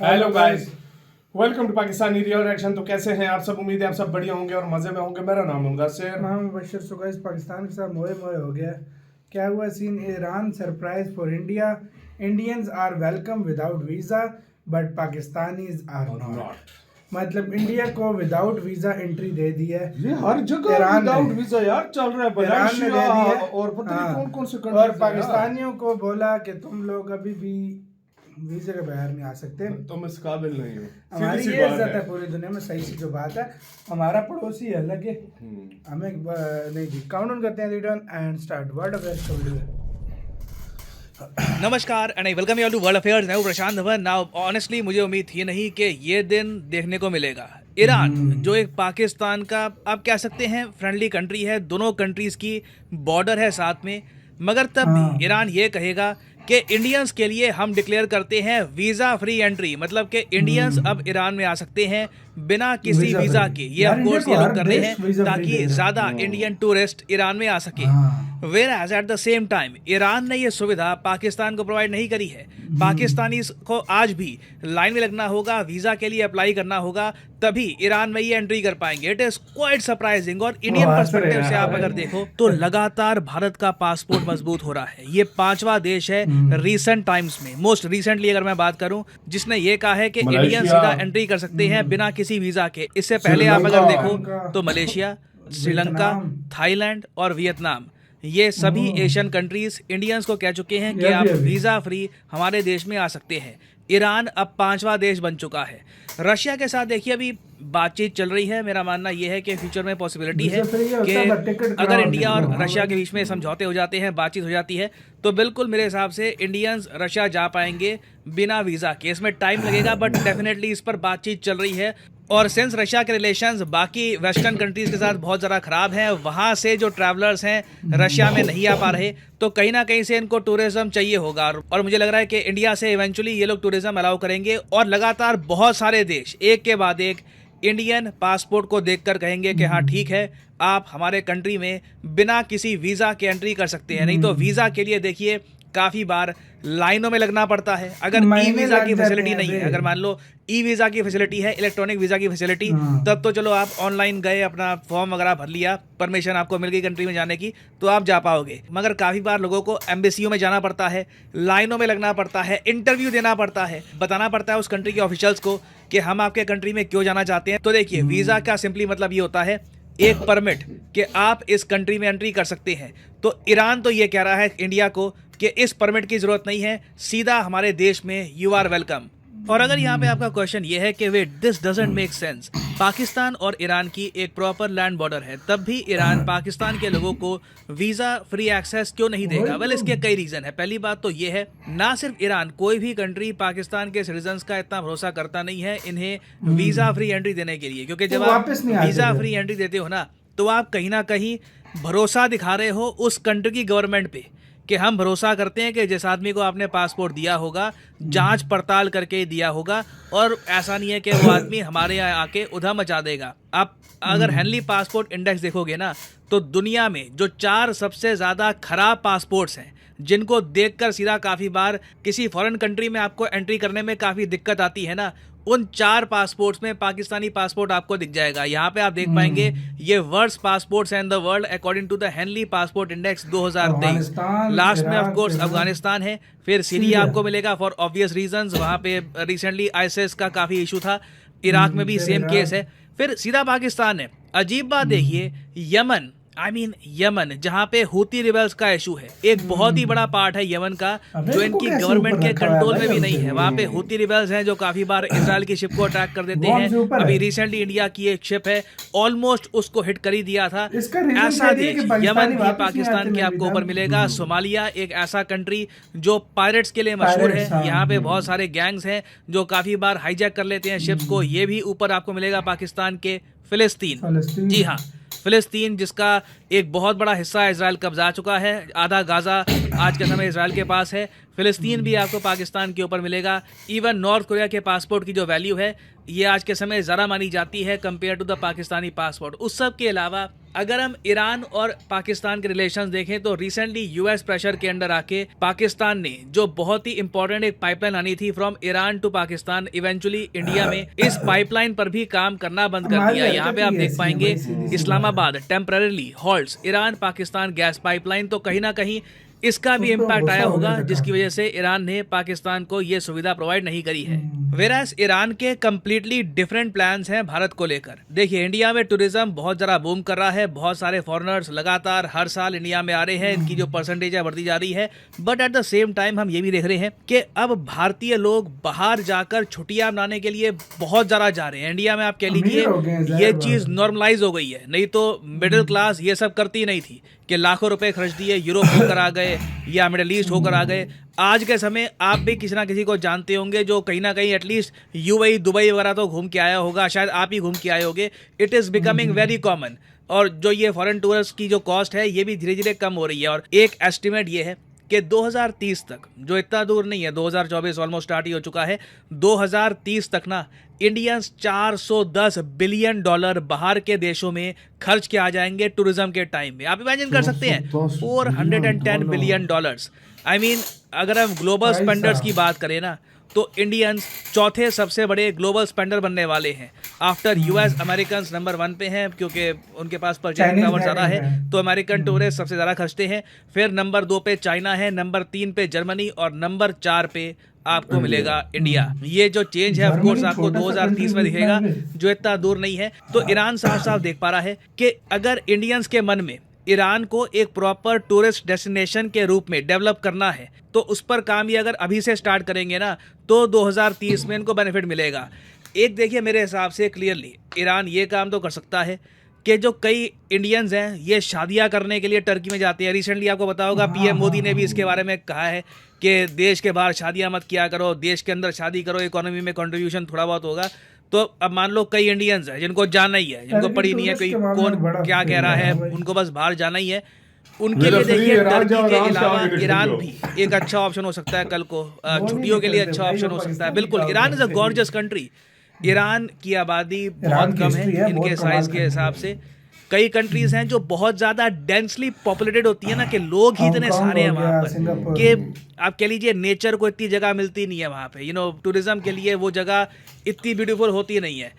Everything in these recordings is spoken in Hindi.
Hello guys, welcome to Pakistani real reaction. तो कैसे हैं आप सब? उम्मीद है आप सब बढ़िया होंगे और मजे में होंगे। मेरा नाम है मुदस्सिर। नाम है बशर। सो गाइस, पाकिस्तान के साथ मोए मोए हो गया। क्या हुआ scene? Iran surprise for India. Indians are welcome without visa but Pakistanis are not. मतलब इंडिया को विदाउट वीज़ा एंट्री दे दी है। ये हर जगह विदाउट वीजा यार चल रहा है। ईरान ने दे दी है और पता नहीं कौन कौन से और पाकिस्तानियों को बोला कि तुम लोग अभी भी वीज़े के बगैर नहीं आ सकते। तुम इस काबिल नहीं हो। हमारी ये इज्जत है पूरी दुनिया में। सही सी जो बात है, हमारा पड़ोसी अलग है, हमें नहीं जी। काउंट ऑन करते हैं return and start world affairs का वीडियो। नमस्कार and I welcome you all to world affairs. मैं प्रशांत धवन। नाउ ऑनेस्टली मुझे उम्मीद थी नहीं कि ये दिन देखने को मिलेगा। ईरान जो एक पाकिस्तान का आप कह सकते हैं फ्रेंडली कंट्री है, दोनों कंट्रीज की बॉर्डर है साथ में, मगर तब भी ईरान ये कहेगा कि इंडियंस के लिए हम डिक्लेयर करते हैं वीज़ा फ्री एंट्री। मतलब कि इंडियंस अब ईरान में आ सकते हैं बिना किसी वीज़ा के। ये ऑफ कोर्स ये लोग कर रहे हैं ताकि ज़्यादा इंडियन टूरिस्ट ईरान में आ सके। Where at the same time Iran ने ये सुविधा पाकिस्तान को प्रोवाइड नहीं करी है। पाकिस्तानी को आज भी लाइन में लगना होगा, वीज़ा के लिए अप्लाई करना होगा, तभी ईरान में ये एंट्री कर पाएंगे। It is quite surprising. और इंडियन पर्सपेक्टिव से आप अगर देखो तो लगातार भारत का पासपोर्ट मजबूत हो रहा है। ये 5वां देश है रिसेंट टाइम्स में, मोस्ट रिसेंटली अगर मैं बात करूं, जिसने ये कहा है कि इंडियन सीधा एंट्री कर सकते हैं बिना किसी वीज़ा के। इससे पहले आप अगर देखो तो मलेशिया, श्रीलंका, थाईलैंड और वियतनाम, ये सभी एशियन कंट्रीज इंडियंस को कह चुके हैं कि आप वीज़ा फ्री हमारे देश में आ सकते हैं। ईरान अब 5वां देश बन चुका है। रशिया के साथ देखिए अभी बातचीत चल रही है। मेरा मानना यह है कि फ्यूचर में पॉसिबिलिटी है कि अगर इंडिया और रशिया के बीच में समझौते हो जाते हैं, बातचीत हो जाती है, तो बिल्कुल मेरे हिसाब से इंडियंस रशिया जा पाएंगे बिना वीज़ा के। इसमें टाइम लगेगा बट डेफिनेटली इस पर बातचीत चल रही है। और सिंस रशिया के रिलेशंस बाकी वेस्टर्न कंट्रीज़ के साथ बहुत ज़्यादा ख़राब हैं, वहाँ से जो ट्रैवलर्स हैं रशिया में नहीं आ पा रहे, तो कहीं ना कहीं से इनको टूरिज़्म चाहिए होगा। और मुझे लग रहा है कि इंडिया से इवेंचुअली ये लोग टूरिज़्म अलाउ करेंगे और लगातार बहुत सारे देश एक के बाद एक इंडियन पासपोर्ट को देखकर कहेंगे कि हाँ ठीक है, आप हमारे कंट्री में बिना किसी वीज़ा के एंट्री कर सकते हैं। नहीं तो वीज़ा के लिए देखिए काफ़ी बार लाइनों में लगना पड़ता है। अगर ई वीज़ा की फैसिलिटी नहीं है, अगर मान लो ई वीज़ा की फैसिलिटी है, इलेक्ट्रॉनिक वीज़ा की फैसिलिटी, तब तो चलो आप ऑनलाइन गए, अपना फॉर्म वगैरह भर लिया, परमिशन आपको मिल गई कंट्री में जाने की, तो आप जा पाओगे। मगर काफ़ी बार लोगों को एम्बेसियों में जाना पड़ता है, लाइनों में लगना पड़ता है, इंटरव्यू देना पड़ता है, बताना पड़ता है उस कंट्री के ऑफिशियल्स को कि हम आपके कंट्री में क्यों जाना चाहते हैं। तो देखिए वीज़ा का सिंपली मतलब ये होता है एक परमिट कि आप इस कंट्री में एंट्री कर सकते हैं। तो ईरान तो ये कह रहा है इंडिया को कि इस परमिट की ज़रूरत नहीं है, सीधा हमारे देश में यू आर वेलकम। और अगर यहाँ पे आपका क्वेश्चन ये है कि wait this doesn't make sense, Pakistan और ईरान की एक प्रॉपर लैंड बॉर्डर है, तब भी ईरान पाकिस्तान के लोगों को वीज़ा फ्री एक्सेस क्यों नहीं देगा? वेल इसके कई रीज़न है। पहली बात तो ये है, ना सिर्फ ईरान, कोई भी कंट्री पाकिस्तान के सिटीजन्स का इतना भरोसा करता नहीं है इन्हें वीज़ा फ्री एंट्री देने के लिए, क्योंकि जब आप वीज़ा फ्री एंट्री देते हो ना, तो आप कहीं ना कहीं भरोसा दिखा रहे हो उस कंट्री की गवर्नमेंट पे कि हम भरोसा करते हैं कि जिस आदमी को आपने पासपोर्ट दिया होगा जांच पड़ताल करके दिया होगा, और ऐसा नहीं है कि वो आदमी हमारे यहाँ आके उधम मचा देगा। आप अगर हेनली पासपोर्ट इंडेक्स देखोगे ना, तो दुनिया में जो 4 सबसे ज़्यादा खराब पासपोर्ट्स हैं, जिनको देखकर सीधा काफ़ी बार किसी फॉरेन कंट्री में आपको एंट्री करने में काफ़ी दिक्कत आती है ना, उन 4 पासपोर्ट्स में पाकिस्तानी पासपोर्ट आपको दिख जाएगा। यहाँ पे आप देख पाएंगे ये वर्स्ट पासपोर्ट्स हैं in the world according to the Henley passport index 2023। Last में ऑफ कोर्स अफगानिस्तान है, फिर सीरिया आपको मिलेगा फॉर ऑब्वियस रीजंस, वहाँ पे रिसेंटली आईएसआईएस का काफ़ी इशू था, इराक में भी सेम केस है, फिर सीधा पाकिस्तान है। अजीब बात देखिए, यमन यमन जहाँ पे हूती रिबेल्स का इशू है, एक बहुत ही बड़ा पार्ट है यमन का जो इनकी गवर्नमेंट के कंट्रोल में भी नहीं है। वहाँ पे हूती रिबेल्स हैं जो काफी बार इजराइल की शिप को अटैक कर देते हैं। अभी रिसेंटली इंडिया की एक शिप है, ऑलमोस्ट उसको हिट कर ही दिया था। ऐसा देश यमन भी पाकिस्तान के आपको ऊपर मिलेगा। सोमालिया एक ऐसा कंट्री जो पायरेट्स के लिए मशहूर है, यहाँ पे बहुत सारे गैंग्स हैं जो काफी बार हाईजैक कर लेते हैं शिप्स को, ये भी ऊपर आपको मिलेगा पाकिस्तान के। फिलिस्तीन, जी हाँ, फिलिस्तीन जिसका एक बहुत बड़ा हिस्सा इजराइल कब्जा चुका है, आधा गाजा आज के समय इजराइल के पास है। फिलिस्तीन भी आपको पाकिस्तान के ऊपर मिलेगा। इवन नॉर्थ कोरिया के पासपोर्ट की जो वैल्यू है ये आज के समय ज़्यादा मानी जाती है compare to the Pakistani passport. उस सब के अलावा अगर हम ईरान और पाकिस्तान के रिलेशंस देखें तो रिसेंटली यूएस प्रेशर के अंडर आके पाकिस्तान ने जो बहुत ही इंपॉर्टेंट एक पाइपलाइन आनी थी from Iran to Pakistan, eventually India में इस पाइपलाइन पर भी काम करना बंद कर दिया। यहाँ पे आप देख पाएंगे Islamabad temporarily halts Iran Pakistan gas pipeline. तो कहीं ना कहीं इसका भी इम्पैक्ट आया होगा जिसकी वजह से ईरान ने पाकिस्तान को ये सुविधा प्रोवाइड नहीं करी है। वेरास ईरान के कंप्लीटली डिफरेंट प्लान्स हैं भारत को लेकर। देखिए इंडिया में टूरिज्म बहुत ज़्यादा बूम कर रहा है, बहुत सारे फॉरेनर्स लगातार हर साल इंडिया में आ रहे हैं, इनकी जो परसेंटेज है बढ़ती जा रही है। But at the same time हम ये भी देख रहे हैं कि अब भारतीय लोग बाहर जाकर छुट्टियां मनाने के लिए बहुत ज़्यादा जा रहे हैं। इंडिया में आप कह लीजिए ये चीज़ नॉर्मलाइज हो गई है, नहीं तो मिडिल क्लास ये सब करती नहीं थी कि लाखों रुपए खर्च दिए यूरोप होकर आ गए या मिडिल ईस्ट होकर आ गए। आज के समय आप भी किसी ना किसी को जानते होंगे जो कहीं ना कहीं एटलीस्ट यूएई दुबई वगैरह तो घूम के आया होगा, शायद आप ही घूम के आए होंगे। It is becoming very common. और जो ये फॉरेन टूरिस्ट की जो कॉस्ट है ये भी धीरे धीरे कम हो रही है। और एक एस्टिमेट ये है कि 2030 तक, जो इतना दूर नहीं है, 2024 ऑलमोस्ट स्टार्ट ही हो चुका है, 2030 तक ना इंडियंस $410 बिलियन बाहर के देशों में खर्च के आ जाएंगे टूरिज्म के टाइम में। आप इमेजिन कर सकते हैं 410 बिलियन डॉलर्स। आई मीन अगर हम ग्लोबल स्पेंडर्स की बात करें ना तो इंडियंस चौथे सबसे बड़े ग्लोबल स्पेंडर बनने वाले हैं। आफ्टर यूएस अमेरिकन नंबर 1 पे हैं क्योंकि उनके पास परचेजिंग पावर ज़्यादा है, तो अमेरिकन टूरिस्ट सबसे ज़्यादा खर्चते हैं। फिर नंबर 2 पे चाइना है, नंबर 3 पे जर्मनी और नंबर 4 पे आपको मिलेगा इंडिया। ये जो चेंज है ऑफ कोर्स आपको 2030 में दिखेगा, जो इतना दूर नहीं है। तो ईरान साफ साफ देख पा रहा है कि अगर इंडियंस के मन में ईरान को एक प्रॉपर टूरिस्ट डेस्टिनेशन के रूप में डेवलप करना है तो उस पर काम ये अगर अभी से स्टार्ट करेंगे ना तो 2030 में इनको बेनिफिट मिलेगा। एक देखिए मेरे हिसाब से क्लियरली ईरान ये काम तो कर सकता है कि जो कई इंडियंस हैं ये शादियां करने के लिए टर्की में जाते हैं। रिसेंटली आपको पता होगा पीएम मोदी ने भी इसके बारे में कहा है कि देश के बाहर शादियां मत किया करो, देश के अंदर शादी करो, इकोनॉमी में कंट्रीब्यूशन थोड़ा बहुत होगा। तो अब मान लो कई इंडियंस हैं जिनको जाना ही है, जिनको पड़ी नहीं है कोई कौन क्या कह रहा है, उनको बस बाहर जाना ही है। उनके लिए देखिए टर्की के अलावा ईरान भी एक अच्छा ऑप्शन हो सकता है कल को, छुट्टियों के लिए अच्छा ऑप्शन हो सकता है। बिल्कुल, Iran is a gorgeous country. Iran की आबादी बहुत कम है इनके साइज के हिसाब से। कई कंट्रीज हैं जो बहुत ज़्यादा डेंसली पॉपुलेटेड होती है ना, कि लोग ही इतने सारे हैं वहाँ पर कि आप कह लीजिए नेचर को इतनी जगह मिलती नहीं है वहाँ पे। टूरिज्म के लिए वो जगह इतनी ब्यूटीफुल होती नहीं है।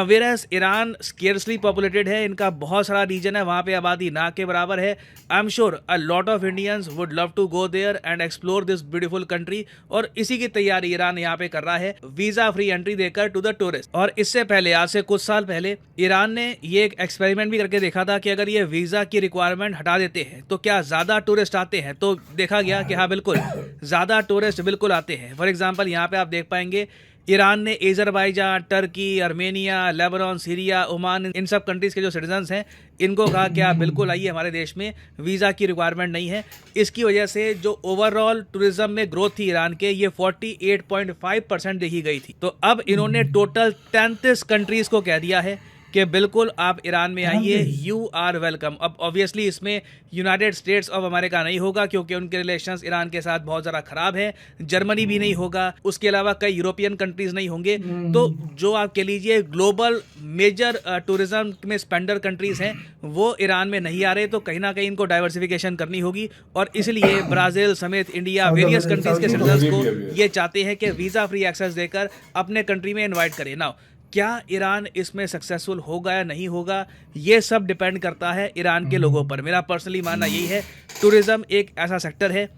वेरएस ईरान स्केर्सली पॉपुलेटेड है, इनका बहुत सारा रीजन है, वहाँ पे आबादी ना के बराबर है। I am sure a lot of Indians would love to go there and explore this beautiful country. और इसी की तैयारी ईरान यहाँ पे कर रहा है, वीज़ा फ्री एंट्री देकर टू द टूरिस्ट। और इससे पहले, आज से कुछ साल पहले, ईरान ने ये एक एक्सपेरिमेंट भी करके देखा था कि अगर ये वीज़ा की रिक्वायरमेंट हटा देते हैं तो क्या ज़्यादा टूरिस्ट आते हैं। तो देखा गया कि हाँ बिल्कुल ज़्यादा टूरिस्ट बिल्कुल आते हैं। फॉर एग्जाम्पल यहाँ पे आप देख पाएंगे ईरान ने Azerbaijan, Turkey, Armenia, Lebanon, Syria, Oman, इन सब कंट्रीज़ के जो सिटीजन्स हैं इनको कहा कि आप बिल्कुल आइए हमारे देश में, वीज़ा की रिक्वायरमेंट नहीं है। इसकी वजह से जो ओवरऑल टूरिज्म में ग्रोथ थी ईरान के, ये 48.5% देखी गई थी। तो अब इन्होंने टोटल 33 कंट्रीज़ को कह दिया है कि बिल्कुल आप ईरान में आइए, यू आर वेलकम। अब ऑब्वियसली इसमें यूनाइटेड स्टेट्स ऑफ अमेरिका नहीं होगा क्योंकि उनके रिलेशंस ईरान के साथ बहुत ज़्यादा ख़राब है। जर्मनी भी नहीं होगा, उसके अलावा कई यूरोपियन कंट्रीज़ नहीं होंगे। तो जो आप कह लीजिए ग्लोबल मेजर टूरिज्म में स्पेंडर कंट्रीज़ हैं वो ईरान में नहीं आ रहे। तो कहीं ना कहीं इनको डाइवर्सिफिकेशन करनी होगी और इसलिए ब्राज़ील समेत इंडिया, वेरियस कंट्रीज़ के सिटीजन्स को ये चाहते हैं कि वीज़ा फ्री एक्सेस देकर अपने कंट्री में इन्वाइट करें। नाउ क्या ईरान इसमें सक्सेसफुल होगा या नहीं होगा, ये सब डिपेंड करता है ईरान के लोगों पर। मेरा पर्सनली मानना यही है, टूरिज़्म एक ऐसा सेक्टर है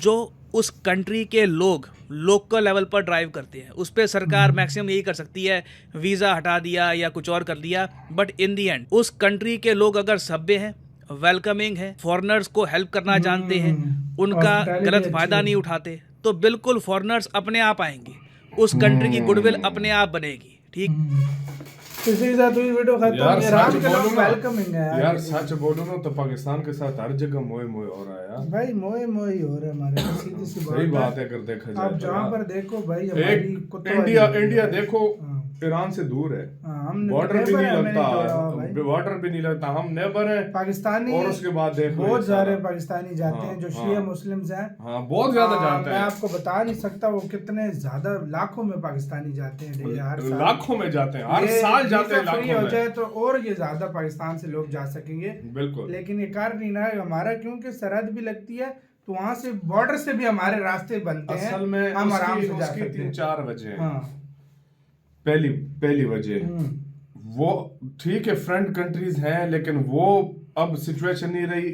जो उस कंट्री के लोग लोकल लेवल पर ड्राइव करते हैं। उस पर सरकार मैक्सिमम यही कर सकती है, वीज़ा हटा दिया या कुछ और कर दिया, बट इन दी एंड उस कंट्री के लोग अगर सभ्य हैं, वेलकमिंग है, फॉरेनर्स को हेल्प करना जानते हैं, उनका गलत फ़ायदा नहीं उठाते, तो बिल्कुल फॉरेनर्स अपने आप आएंगे, उस कंट्री की गुडविल अपने आप बनेगी। ठीक, इसी के साथ ये वीडियो खत्म। ईरान के लोग वेलकमिंग है यार। सच बोलूं ना तो पाकिस्तान के साथ हर जगह मोए मोए हो रहा है यार भाई, मोए मोए ही हो रहा है हमारे। सीधी सी सही बात है, कर देखा जाए आप जहाँ पर देखो भाई, हमारी इंडिया देखो ईरान से दूर है, हमने बॉर्डर भी नेबर नहीं है, हमें नहीं जोड़ा हुआ लगता, भाई। बॉर्डर भी नहीं लगता, हम नेबर है। पाकिस्तानी और उसके बाद देख लो बहुत ये सारा। सारे पाकिस्तानी जाते हैं जो हाँ, शिया हाँ। मुस्लिम्स हैं। हाँ बहुत ज्यादा जाते मैं हैं, आपको बता नहीं सकता वो कितने ज्यादा लाखों में पाकिस्तानी जाते हैं डेली, हर साल लाखों में जाते हैं, हर ये साल जाते हैं वीजा फ्री लाखों हो में। जाए तो और ये ज्यादा पाकिस्तान से लोग जा सकेंगे। बिल्कुल लेकिन ये कार नहीं ना है हमारा, क्योंकि सरहद भी लगती है तो वहां से बॉर्डर से भी हमारे रास्ते बनते हैं, असल में हम आराम से जा उसकी सकते हैं। 3-4 वजह हैं। हाँ पहली वजह वो ठीक है, फ्रंट कंट्रीज हैं, लेकिन वो अब सिचुएशन नहीं रही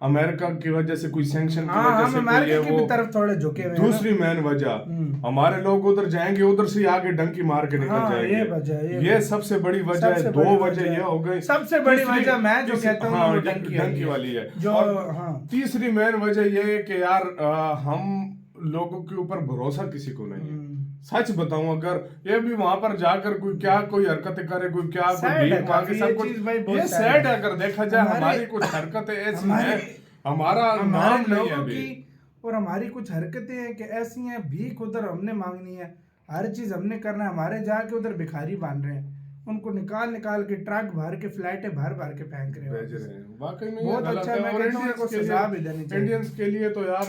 अमेरिका की वजह से, कोई सैंक्शन की हाँ, वजह हम से कोई अमेरिका है की वो भी तरफ थोड़े झुके हुए हैं ना। दूसरी मेन वजह हमारे लोग उधर जाएंगे, उधर से आगे डंकी मार के निकल हाँ, जाएंगे। ये वजह है, ये सबसे बड़ी वजह है। सबसे दो बड़ी वजह वजह ये हो गई। सबसे बड़ी तीसरी- वजह मैं जो तीसरी- कहता हूँ हाँ, वो ये डंकी डंकी वाली है। जो और हाँ तीसरी मेन वजह ये है कि यार हम लोगों के ऊपर भरोसा किसी को नहीं है। सच बताऊं, अगर ये भी वहां पर जाकर कोई हरकतें करे, कोई क्या, कोई Sad है भीख मांगे, काफी सब ये कुछ, चीज भाई, बहुत ये sad सैड है। है। अगर देखा जाए हमारी कुछ हरकतें ऐसी हैं, हमारा नाम नहीं है अभी। और हमारी कुछ हरकतें हैं कि ऐसी हैं, भीख उधर हमने मांगनी है, हर चीज हमने करना है, हमारे जाके उधर भिखारी बांध रहे हैं, उनको निकाल निकाल के ट्रक भर के फ्लाइटें भर भर के फेंक रहे भेज रहे हैं। हैं। वाकई में ये बहुत गलत अच्छा, है। मैं और कहता हूं इनको सजा भी देनी चाहिए। इंडियंस के लिए तो यार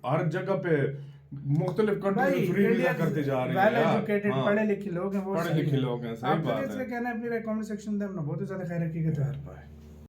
हर जगह पे मुख्तलिफ कंट्री भाई में फ्री वीजा इंडियन करते जा रहे वेल हैं यार। एजुकेटेड हाँ। पढ़े लिखे लोग हैं, वो पढ़े सही लिखे है। लोग हैं, सही आपको बात इसलिए है। कहना है अपनी कमेंट सेक्शन में, अपना बहुत ही ज्यादा खैर रखिएगा। तो